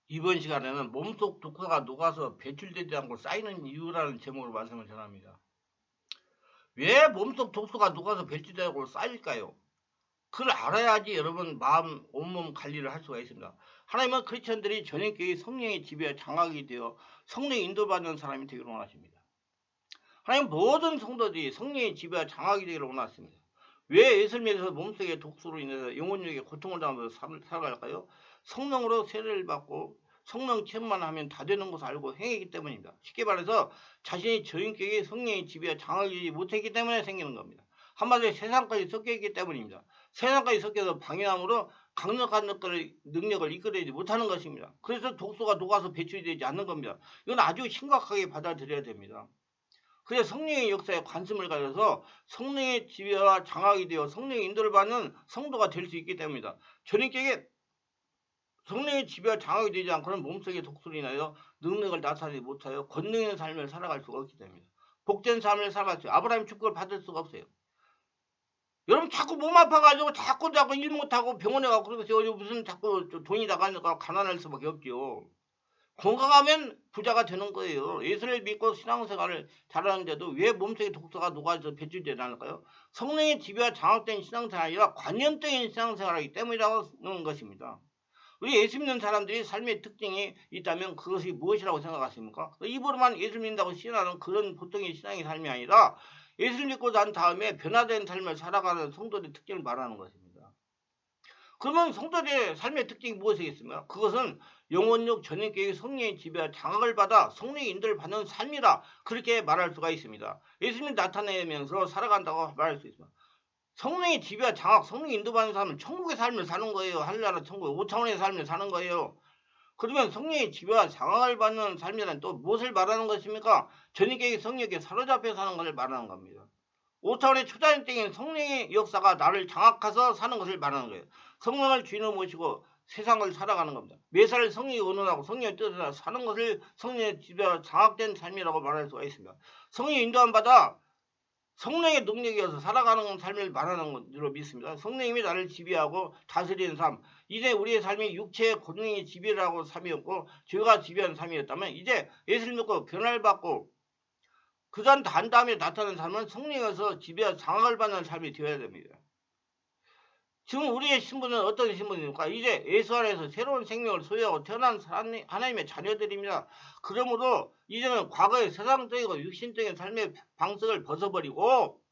이번 시간에는 몸속 독소가 녹아서 배출되지 않고 쌓이는 이유라는 제목으로 말씀을 전합니다. 왜 몸속 독소가 녹아서 배출되고 쌓일까요? 그걸 알아야지 여러분 마음, 온몸 관리를 할 수가 있습니다. 하나님은 크리스천들이 전인교회 성령의 지배에 장악이 되어 성령의 인도받는 사람이 되기를 원하십니다. 하나님 모든 성도들이 성령의 지배와 장악이 되기를 원하십니다. 왜 예수님에서 몸속의 독소로 인해서 영혼력의 고통을 당하면서 살아갈까요? 성령으로 세례를 받고 성령 체험만 하면 다 되는 것을 알고 행했기 때문입니다. 쉽게 말해서 자신이 저인격의 성령의 지배와 장악이 못했기 때문에 생기는 겁니다. 한마디로 세상까지 섞여있기 때문입니다. 세상까지 섞여서 방해함으로 강력한 능력을 이끌어내지 못하는 것입니다. 그래서 독소가 녹아서 배출이 되지 않는 겁니다. 이건 아주 심각하게 받아들여야 됩니다. 그래서 성령의 역사에 관심을 가져서 성령의 지배와 장악이 되어 성령의 인도를 받는 성도가 될 수 있기 때문입니다. 저님께 성령의 지배와 장악이 되지 않고는 몸속의 독소로 인하여 능력을 나타내지 못하여 권능 있는 삶을 살아갈 수가 없기 때문입니다. 복된 삶을 살아갈 수 아브라함 축복을 받을 수가 없어요. 여러분 자꾸 몸 아파가지고 자꾸 일 못하고 병원에 가고 그러면서 무슨 자꾸 돈이 나가니까 가난할 수밖에 없죠. 건강하면 부자가 되는 거예요. 예수를 믿고 신앙생활을 잘하는데도 왜 몸속에 독소가 녹아서 배출되지 않을까요? 성령의 지배와 장악된 신앙생활이 아니라 관념적인 신앙생활이기 때문이라고 하는 것입니다. 우리 예수 믿는 사람들이 삶의 특징이 있다면 그것이 무엇이라고 생각하십니까? 입으로만 예수 믿는다고 신앙하는 그런 보통의 신앙의 삶이 아니라 예수를 믿고 난 다음에 변화된 삶을 살아가는 성도들의 특징을 말하는 것입니다. 그러면 성도들의 삶의 특징이 무엇이겠습니까? 그것은 영혼력 전인격의 성령의 지배와 장악을 받아 성령의 인도를 받는 삶이라 그렇게 말할 수가 있습니다. 예수님이 나타내면서 살아간다고 말할 수 있습니다. 성령의 지배와 장악, 성령의 인도받는 삶은 천국의 삶을 사는 거예요. 하늘나라 천국 5차원의 삶을 사는 거예요. 그러면 성령의 지배와 장악을 받는 삶이란 또 무엇을 말하는 것입니까? 전인격의 성령에게 사로잡혀 사는 것을 말하는 겁니다. 5차원의 초자연적인 성령의 역사가 나를 장악해서 사는 것을 말하는 거예요. 성령을 주인으로 모시고 세상을 살아가는 겁니다. 매사를 성령이 의논하고 성령의 뜻을 사는 것을 성령의 지배와 장악된 삶이라고 말할 수가 있습니다. 성령의 인도함 받아 성령의 능력이어서 살아가는 삶을 말하는 것으로 믿습니다. 성령님이 나를 지배하고 다스리는 삶. 이제 우리의 삶이 육체의 권능이 지배를 하고 삶이었고 죄가 지배하는 삶이었다면 이제 예수를 믿고 변화를 받고 그간 단 다음에 나타나는 삶은 성령에서 지배와 장악을 받는 삶이 되어야 됩니다. 지금 우리의 신분은 어떤 신분입니까? 이제 예수 안에서 새로운 생명을 소유하고 태어난 하나님의 자녀들입니다. 그러므로 이제는 과거의 세상적이고 육신적인 삶의 방식을 벗어버리고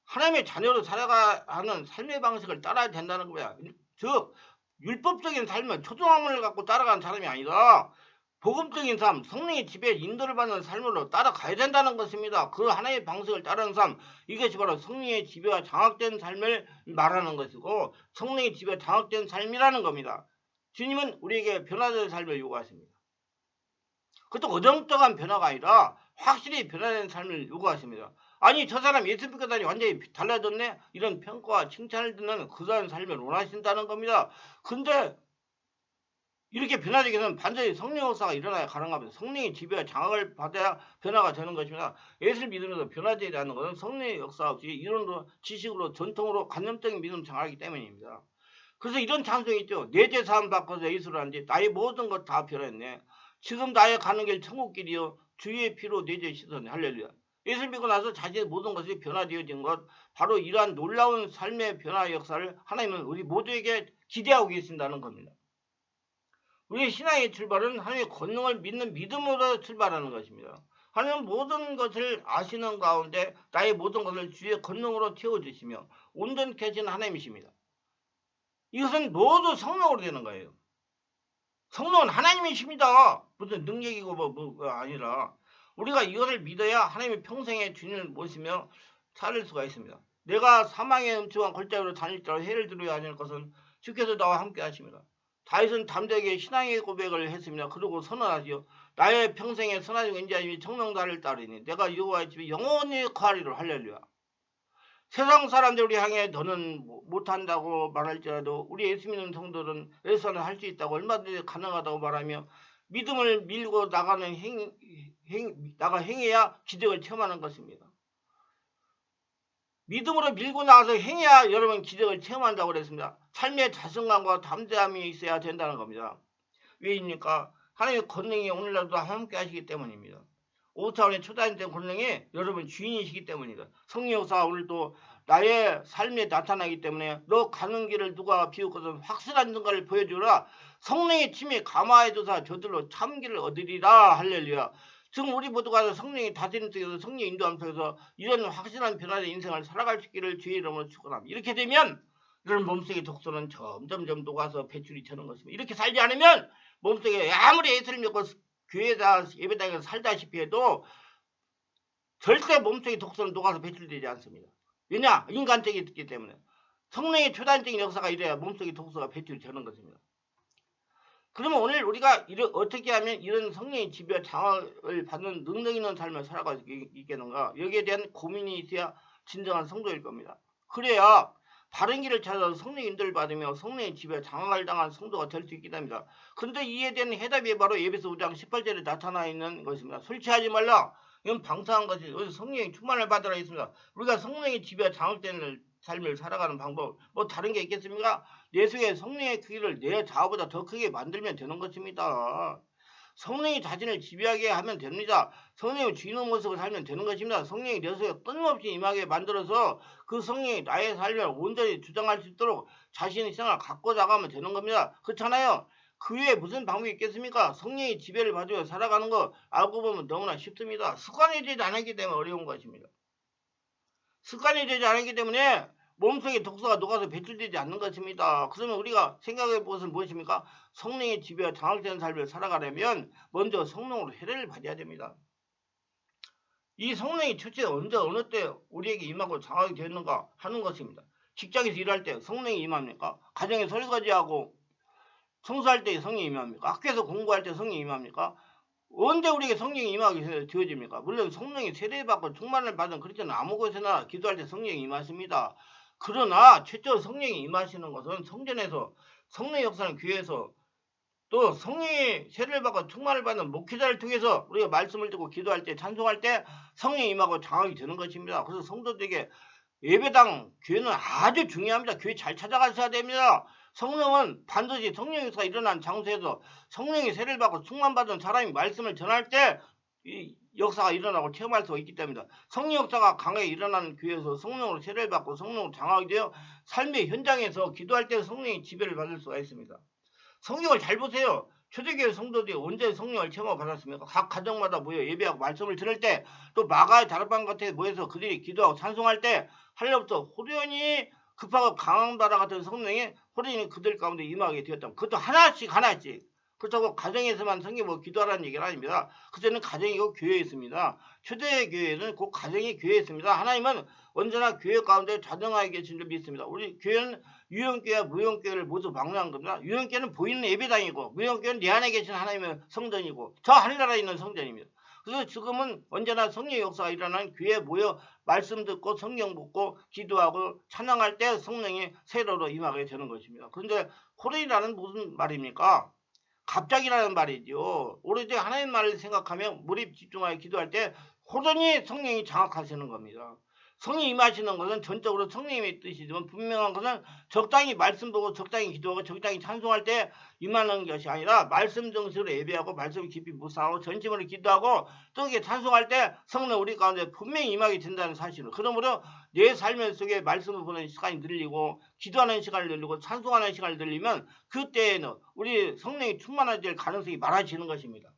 하나님의 자녀로 살아가는 삶의 방식을 따라야 된다는 거야. 즉 율법적인 삶은 초등학문을 갖고 따라가는 사람이 아니라 복음적인 삶, 성령의 지배에 인도를 받는 삶으로 따라가야 된다는 것입니다. 그 하나의 방식을 따르는 삶, 이것이 바로 성령의 지배와 장악된 삶을 말하는 것이고 성령의 지배와 장악된 삶이라는 겁니다. 주님은 우리에게 변화된 삶을 요구하십니다. 그것도 어정쩡한 변화가 아니라 확실히 변화된 삶을 요구하십니다. 아니 저 사람 예수 믿고 다니 완전히 달라졌네? 이런 평가와 칭찬을 듣는 그러한 삶을 원하신다는 겁니다. 근데 이렇게 변화되기 위해서는 반드시 성령 역사가 일어나야 가능합니다. 성령의 지배와 장악을 받아야 변화가 되는 것입니다. 예수를 믿으면서 변화되지 않는 것은 성령의 역사 없이 이론으로 지식으로 전통으로 관념적인 믿음 장악이기 때문입니다. 그래서 이런 찬송이 있죠. 내 죄 사함 받고서 예수를 한지 나의 모든 것 다 변했네. 지금 나의 가는 길 천국길이요 주의 피로 내 죄 씻었네. 할렐루야. 예수를 믿고 나서 자신의 모든 것이 변화되어진 것 바로 이러한 놀라운 삶의 변화 역사를 하나님은 우리 모두에게 기대하고 계신다는 겁니다. 우리의 신앙의 출발은 하나님의 권능을 믿는 믿음으로 출발하는 것입니다. 하나님은 모든 것을 아시는 가운데 나의 모든 것을 주의 권능으로 채워주시며 온전케 하시는 하나님이십니다. 이것은 모두 성령으로 되는 거예요. 성령은 하나님이십니다. 무슨 능력이고 뭐가 아니라 우리가 이것을 믿어야 하나님의 평생에 주님을 모시며 살 수가 있습니다. 내가 사망의 음침한 골짜기로 다닐지라도 해를 들어야 하는 것은 주께서 나와 함께 하십니다. 다윗은 담대하게 신앙의 고백을 했습니다. 그리고 선언하지요. 나의 평생에 선하시고 인자님이 청명다를 따르니 내가 여호와의 집에 영원히 거하리라. 할렐루야. 세상 사람들을 향해 너는 못한다고 말할지라도 우리 예수 믿는 성도들은 예수는 할 수 있다고 얼마든지 가능하다고 말하며 믿음을 밀고 나가는 행해야 기적을 체험하는 것입니다. 믿음으로 밀고 나가서 행해야 여러분 기적을 체험한다고 그랬습니다. 삶의 자신감과 담대함이 있어야 된다는 겁니다. 왜입니까? 하나님의 권능이 오늘날도 함께 하시기 때문입니다. 5차원의 초자연된 권능이 여러분 주인이시기 때문이다. 성령 역사가 오늘도 나의 삶에 나타나기 때문에 너 가는 길을 누가 비웃거든 확실한 증거를 보여주라. 성령의 침에 감화해줘서 저들로 참기를 얻으리라. 할렐루야. 지금 우리 모두가 성령이 다스리는 속에서 성령 인도함 속에서 이런 확실한 변화된 인생을 살아갈 수 있기를 주의 이름으로 축원합니다. 이렇게 되면 이런 몸속의 독소는 점점점 녹아서 배출이 되는 것입니다. 이렇게 살지 않으면 몸속에 아무리 예수를 믿고 교회다 예배당에서 살다시피 해도 절대 몸속의 독소는 녹아서 배출되지 않습니다. 왜냐? 인간적이기 때문에. 성령의 초단적인 역사가 이래야 몸속의 독소가 배출되는 것입니다. 그러면 오늘 우리가 어떻게 하면 이런 성령의 지배와 장악을 받는 능력 있는 삶을 살아갈 수 있겠는가? 여기에 대한 고민이 있어야 진정한 성도일 겁니다. 그래야 바른 길을 찾아서 성령의 인도를 받으며 성령의 지배와 장악을 당한 성도가 될 수 있게 됩니다. 그런데 이에 대한 해답이 바로 에베소 5장 18절에 나타나 있는 것입니다. 술 취하지 말라. 이건 방탕한 것이 여기서 성령의 충만을 받으라 했습니다. 우리가 성령의 지배와 장악되는 삶을 살아가는 방법 뭐 다른 게 있겠습니까? 내 속에 성령의 크기를 내 자아보다 더 크게 만들면 되는 것입니다. 성령이 자신을 지배하게 하면 됩니다. 성령의 주인의 모습을 살면 되는 것입니다. 성령이 내 속에 끊임없이 임하게 만들어서 그 성령이 나의 삶을 온전히 주장할 수 있도록 자신의 생활을 갖고 나가면 되는 겁니다. 그렇잖아요. 그 외에 무슨 방법이 있겠습니까? 성령의 지배를 받으며 살아가는 거 알고 보면 너무나 쉽습니다. 습관이 되지 않았기 때문에 어려운 것입니다. 습관이 되지 않았기 때문에 몸속에 독소가 녹아서 배출되지 않는 것입니다. 그러면 우리가 생각해 볼 것은 무엇입니까? 성령의 지배와 장악되는 삶을 살아가려면 먼저 성령으로 세례를 받아야 됩니다. 이 성령이 첫째 언제 어느 때 우리에게 임하고 장악이 되는가 하는 것입니다. 직장에서 일할 때 성령이 임합니까? 가정에 설거지하고 청소할 때 성령이 임합니까? 학교에서 공부할 때 성령이 임합니까? 언제 우리에게 성령이 임하게 되어집니까? 물론 성령이 세례받고 충만을 받은 크리스천은 아무 곳에나 기도할 때 성령이 임하십니다. 그러나 최초 성령이 임하시는 것은 성전에서 성령의 역사는 교회에서 또 성령이 세례를 받고 충만을 받는 목회자를 통해서 우리가 말씀을 듣고 기도할 때 찬송할 때 성령이 임하고 장악이 되는 것입니다. 그래서 성도들에게 예배당 교회는 아주 중요합니다. 교회 잘 찾아가셔야 됩니다. 성령은 반드시 성령 역사가 일어난 장소에서 성령의 세례를 받고 충만받은 사람이 말씀을 전할 때 이 역사가 일어나고 체험할 수가 있기 때문이다. 성령 역사가 강하게 일어나는 교회에서 성령으로 세례를 받고 성령으로 장악이 되어 삶의 현장에서 기도할 때 성령의 지배를 받을 수가 있습니다. 성경을 잘 보세요. 초대교회 성도들이 언제 성령을 체험을 받았습니까? 각 가정마다 모여 예배하고 말씀을 들을 때 또 마가의 다락방 같은 데 모여서 그들이 기도하고 찬송할 때 하늘로부터 호련히 급하고 강한 바다 같은 성령이 호련히 그들 가운데 임하게 되었다. 그것도 하나씩. 그렇다고 가정에서만 성경보고 기도하라는 얘기는 아닙니다. 그때는 가정이고 교회에 있습니다. 초대교회는 곧 가정이 교회에 있습니다. 하나님은 언제나 교회 가운데 자정하게 계신 줄 믿습니다. 우리 교회는 유형교회와 무형교회를 모두 방문한 겁니다. 유형교회는 보이는 예배당이고 무형교회는 내 안에 계신 하나님의 성전이고 저 하늘나라에 있는 성전입니다. 그래서 지금은 언제나 성령의 역사가 일어나는 교회에 모여 말씀 듣고 성경 듣고 기도하고 찬양할 때 성령이 세로로 임하게 되는 것입니다. 그런데 호련이라는 무슨 말입니까? 갑자기라는 말이죠. 오로지 하나님 말을 생각하며 몰입 집중하여 기도할 때 호련히 성령이 장악하시는 겁니다. 성령이 임하시는 것은 전적으로 성령님의 뜻이지만 분명한 것은 적당히 말씀 보고 적당히 기도하고 적당히 찬송할 때 임하는 것이 아니라 말씀 정식으로 예배하고 말씀 깊이 묵상하고 전심으로 기도하고 또 이게 찬송할 때 성령 우리 가운데 분명히 임하게 된다는 사실을. 그러므로 내 삶 속에 말씀을 보는 시간이 늘리고 기도하는 시간을 늘리고 찬송하는 시간을 늘리면 그때에는 우리 성령이 충만해질 가능성이 많아지는 것입니다.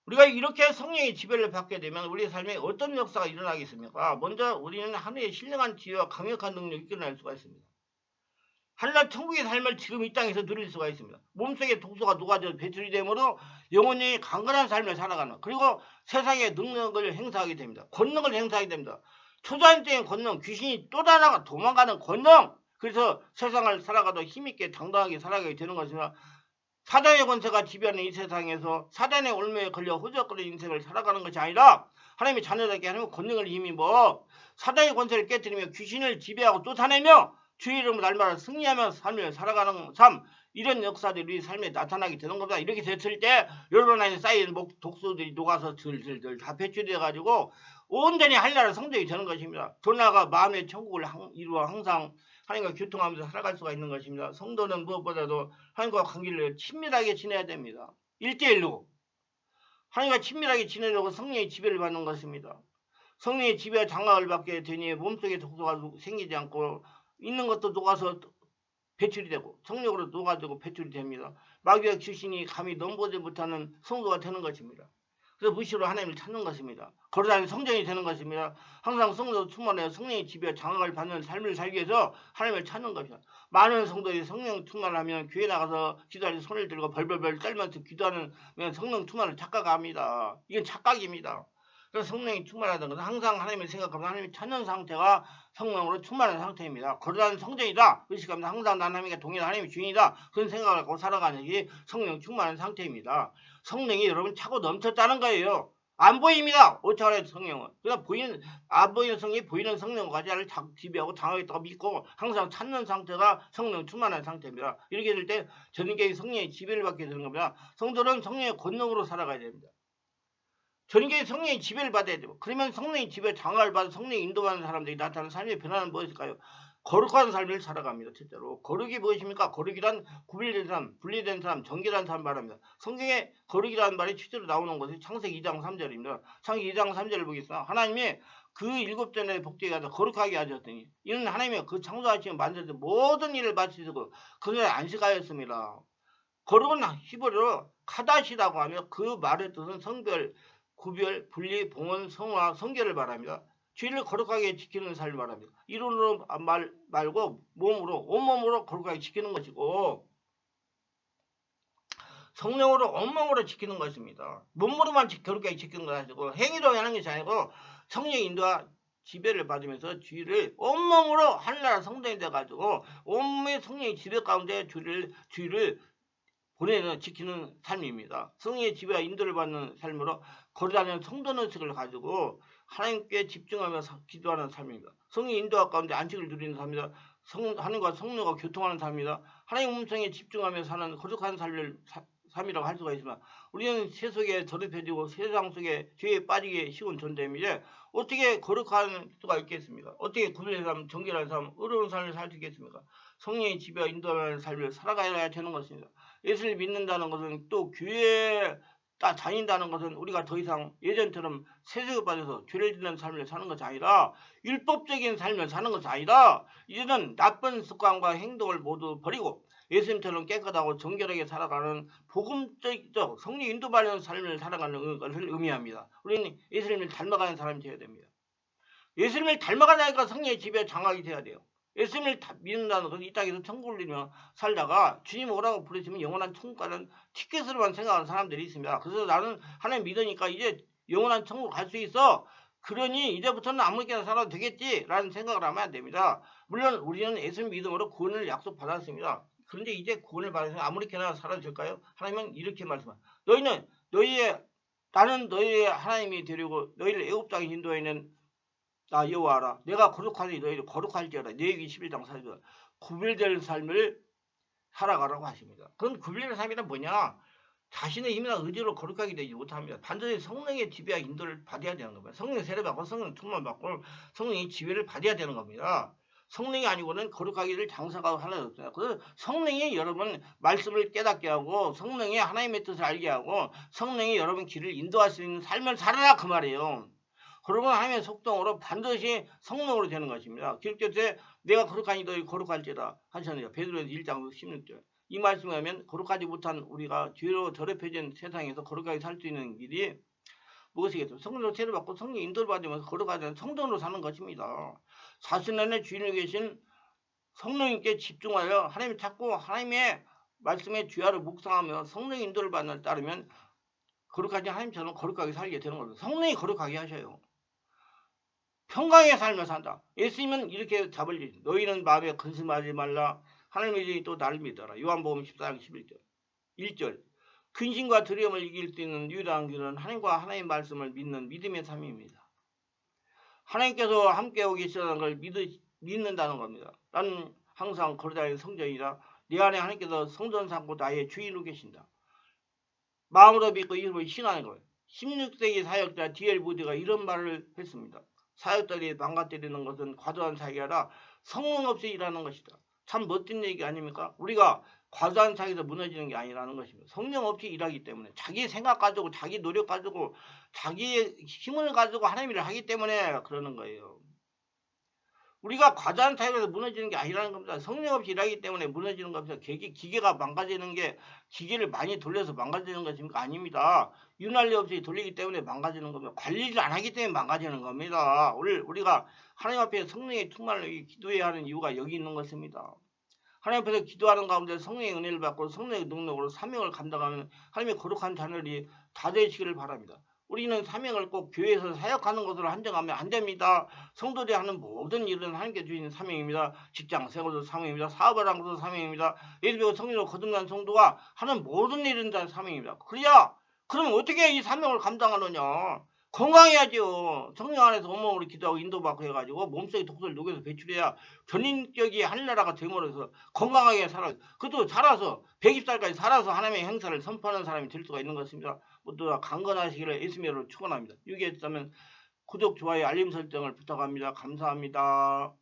우리가 이렇게 성령의 지배를 받게 되면 우리 삶에 어떤 역사가 일어나겠습니까? 먼저 우리는 하늘의 신령한 지혜와 강력한 능력이 일어날 수가 있습니다. 하늘날 천국의 삶을 지금 이 땅에서 누릴 수가 있습니다. 몸속에 독소가 녹아져 배출이 되므로 영혼이 강건한 삶을 살아가는 그리고 세상의 능력을 행사하게 됩니다. 권능을 행사하게 됩니다. 초자연적인 권능, 귀신이 또 하나가 도망가는 권능. 그래서 세상을 살아가도 힘있게 당당하게 살아가게 되는 것입니다. 사단의 권세가 지배하는 이 세상에서 사단의 올무에 걸려 허적거리는 인생을 살아가는 것이 아니라 하나님의 자녀들에게 하나님의 권능을 힘입어 사단의 권세를 깨뜨리며 귀신을 지배하고 쫓아내며 주의 이름으로 날마다 승리하며 삶을 살아가는 삶 이런 역사들이 우리 삶에 나타나게 되는 겁니다. 이렇게 됐을 때 여러분 안에 쌓인 독소들이 녹아서 들들들 다 배출돼가지고 온전히 하늘나라 성전이 되는 것입니다. 돌나가 마음의 천국을 이루어 항상 하나님과 교통하면서 살아갈 수가 있는 것입니다. 성도는 무엇보다도 하나님과 관계를 친밀하게 지내야 됩니다. 1대1로 하나님과 친밀하게 지내려고 성령의 지배를 받는 것입니다. 성령의 지배와 장악을 받게 되니 몸속에 독소가 생기지 않고 있는 것도 녹아서 배출이 되고 성령으로 녹아지고 배출이 됩니다. 마귀와 귀신이 감히 넘보지 못하는 성도가 되는 것입니다. 그래서 무시로 하나님을 찾는 것입니다. 걸어다니는 성전이 되는 것입니다. 항상 성도 충만하여 성령의 지배와 장악을 받는 삶을 살기 위해서 하나님을 찾는 것입니다. 많은 성도들이 성령 충만하면 교회 나가서 기도할 때 손을 들고 벌벌벌 떨면서 기도하는 성령 충만을 착각합니다. 이건 착각입니다. 그래서 성령이 충만하다는 것은 항상 하나님을 생각하면서 하나님을 찾는 상태가 성령으로 충만한 상태입니다. 거룩한 성전이다. 의식하면서 항상 난 하나님과 동일한 하나님의 주인이다. 그런 생각을 갖고 살아가는 게 성령 충만한 상태입니다. 성령이 여러분 차고 넘쳤다는 거예요. 안 보입니다. 어쩌라요 성령은. 그냥 안 보이는 성령이 보이는 성령까지 나를 지배하고 당하겠다고 믿고 항상 찾는 상태가 성령 충만한 상태입니다. 이렇게 될 때 전인격이 성령의 지배를 받게 되는 겁니다. 성도는 성령의 권능으로 살아가야 됩니다. 전인격이 성령의 지배를 받아야 되고 그러면 성령의 지배 장악을 받아 성령의 인도하는 사람들이 나타나는 삶의 변화는 무엇일까요? 거룩한 삶을 살아갑니다. 첫째로 거룩이 무엇입니까? 거룩이란 구별된 사람, 분리된 사람, 정결한 사람 말합니다. 성경에 거룩이라는 말이 실제로 나오는 것이 창세기 2장 3절입니다. 창세기 2장 3절을 보겠습니다. 하나님이 그 7전의 복되게 하사 거룩하게 하셨더니 이는 하나님이 그 창조하시고 만드신 모든 일을 마치시고 그날 안식하였습니다. 거룩은 히브리어로 카다시라고 하며 그 말의 뜻은 성별, 구별, 분리, 봉헌, 성화, 성결을 말합니다. 죄를 거룩하게 지키는 삶을 말합니다. 이론으로 말고 몸으로 온몸으로 거룩하게 지키는 것이고 성령으로 온몸으로 지키는 것입니다. 몸으로만 거룩하게 지키는 것이 아니고 행위로 하는 것이 아니고 성령의 인도와 지배를 받으면서 주의를 온몸으로 하늘나라 성전이 돼가지고 온몸의 성령의 지배 가운데 주의를 보내는 지키는 삶입니다. 성령의 지배와 인도를 받는 삶으로 거룩한 성도의식을 가지고 하나님께 집중하며 기도하는 삶입니다. 성령의 인도와 가운데 안식을 누리는 삶입니다. 하나님과 성령과 교통하는 삶입니다. 하나님 음성에 집중하며 사는 거룩한 삶이라고 할 수가 있습니다. 우리는 세속에 더럽혀지고 세상 속에 죄에 빠지기 쉬운 존재입니다. 어떻게 거룩한 수가 있겠습니까? 어떻게 구별된 삶, 정결한 삶, 의로운 삶을 살 수 있겠습니까? 성령의 지배와 인도하는 삶을 살아가야 되는 것입니다. 예수를 믿는다는 것은 또 교회에 다닌다는 것은 우리가 더 이상 예전처럼 세속에 빠져서 죄를 짓는 삶을 사는 것이 아니라 율법적인 삶을 사는 것이 아니라 이제는 나쁜 습관과 행동을 모두 버리고 예수님처럼 깨끗하고 정결하게 살아가는 복음적 성령 인도받는 삶을 살아가는 것을 의미합니다. 우리는 예수님을 닮아가는 사람이 되어야 됩니다. 예수님을 닮아가니까 성령의 지배 장악이 돼야 돼요. 예수님을 믿는다는 것은 이 땅에서 천국을 누리며 살다가 주님 오라고 부르시면 영원한 천국 가는 티켓으로만 생각하는 사람들이 있습니다. 그래서 나는 하나님 믿으니까 이제 영원한 천국 갈 수 있어. 그러니 이제부터는 아무렇게나 살아도 되겠지라는 생각을 하면 안 됩니다. 물론 우리는 예수님 믿음으로 구원을 약속받았습니다. 그런데 이제 구원을 받아서 아무렇게나 살아도 될까요? 하나님은 이렇게 말씀합니다. 나는 너희의 하나님이 되려고 너희를 애굽 땅에 인도해 있는 나 여호와라. 내가 거룩하니 너희를 거룩할지어라. 레위기 11장 4절. 구별될 삶을 살아가라고 하십니다. 그럼 구별된 삶이란 뭐냐? 자신의 힘이나 의지로 거룩하게 되지 못합니다. 반드시 성령의 지배와 인도를 받아야 되는 겁니다. 성령의 세례받고 성령 충만 받고 성령의 지배를 받아야 되는 겁니다. 성령이 아니고는 거룩하기를 장사가 하나도 없어요. 그래서 성령이 여러분 말씀을 깨닫게 하고 성령이 하나님의 뜻을 알게 하고 성령이 여러분 길을 인도할 수 있는 삶을 살아라 그 말이에요. 그러고 하나님의 속성으로 반드시 성령으로 되는 것입니다. 기록되되 내가 거룩하니 너희 거룩할지라 하셨느니라. 베드로전서 1장 16절. 이 말씀을 하면 거룩하지 못한 우리가 죄로 더럽혀진 세상에서 거룩하게 살 수 있는 길이 무엇이겠어요? 성령으로 세례받고 성령 인도를 받으면서 거룩하지 성도로 사는 것입니다. 자신 안에 주인이 계신 성령님께 집중하여 하나님을 찾고 하나님의 말씀의 주야를 묵상하며 성령 인도를 받는 따르면 거룩하지 하나님처럼 거룩하게 살게 되는 겁니다. 성령이 거룩하게 하셔요. 평강의 삶을 산다. 예수님은 이렇게 답을 너희는 마음에 근심하지 말라. 하나님이 또 나를 믿어라. 요한복음 14장 11절 1절. 근심과 두려움을 이길 수 있는 유일한 길은 하나님과 하나님의 말씀을 믿는 믿음의 삶입니다. 하나님께서 함께하고 계시다는 걸 믿는다는 겁니다. 나는 항상 거룩한 성전이라 내 안에 하나님께서 성전 삼고 나의 주인으로 계신다. 마음으로 믿고 이름으로 신하는 거예요. 16세기 사역자 D.L. 무디가 이런 말을 했습니다. 사역들이 망가뜨리는 것은 과도한 사역이 아니라 성령 없이 일하는 것이다. 참 멋진 얘기 아닙니까? 우리가 과도한 사역에서 무너지는 게 아니라는 것입니다. 성령 없이 일하기 때문에 자기 생각 가지고 자기 노력 가지고 자기의 힘을 가지고 하나님 일을 하기 때문에 그러는 거예요. 우리가 과도한 사역에서 무너지는 게 아니라는 겁니다. 성령 없이 일하기 때문에 무너지는 겁니다. 기계가 망가지는 게 기계를 많이 돌려서 망가지는 것입니까? 아닙니다. 윤활유 없이 돌리기 때문에 망가지는 겁니다. 관리를 안 하기 때문에 망가지는 겁니다. 우리가 하나님 앞에 성령의 충만을 기도해야 하는 이유가 여기 있는 것입니다. 하나님 앞에서 기도하는 가운데 성령의 은혜를 받고 성령의 능력으로 사명을 감당하면 하나님의 거룩한 자녀들이 다 되시기를 바랍니다. 우리는 사명을 꼭 교회에서 사역하는 것으로 한정하면 안 됩니다. 성도들이 하는 모든 일은 하나님께 주시는 사명입니다. 직장 생활도 사명입니다. 사업을 하는 것도 사명입니다. 예수님의 성령으로 거듭난 성도가 하는 모든 일은 다 사명입니다. 그러면 어떻게 이 사명을 감당하느냐? 건강해야죠. 성령 안에서 온몸으로 기도하고 인도받고 해가지고 몸속에 독소를 녹여서 배출해야 전인격이 하늘나라가 됨으로써 건강하게 살아. 그것도 살아서 120살까지 살아서 하나님의 행사를 선포하는 사람이 될 수가 있는 것입니다. 모두 강건하시기를 예수님으로 축원합니다. 유익했다면 구독, 좋아요, 알림 설정을 부탁합니다. 감사합니다.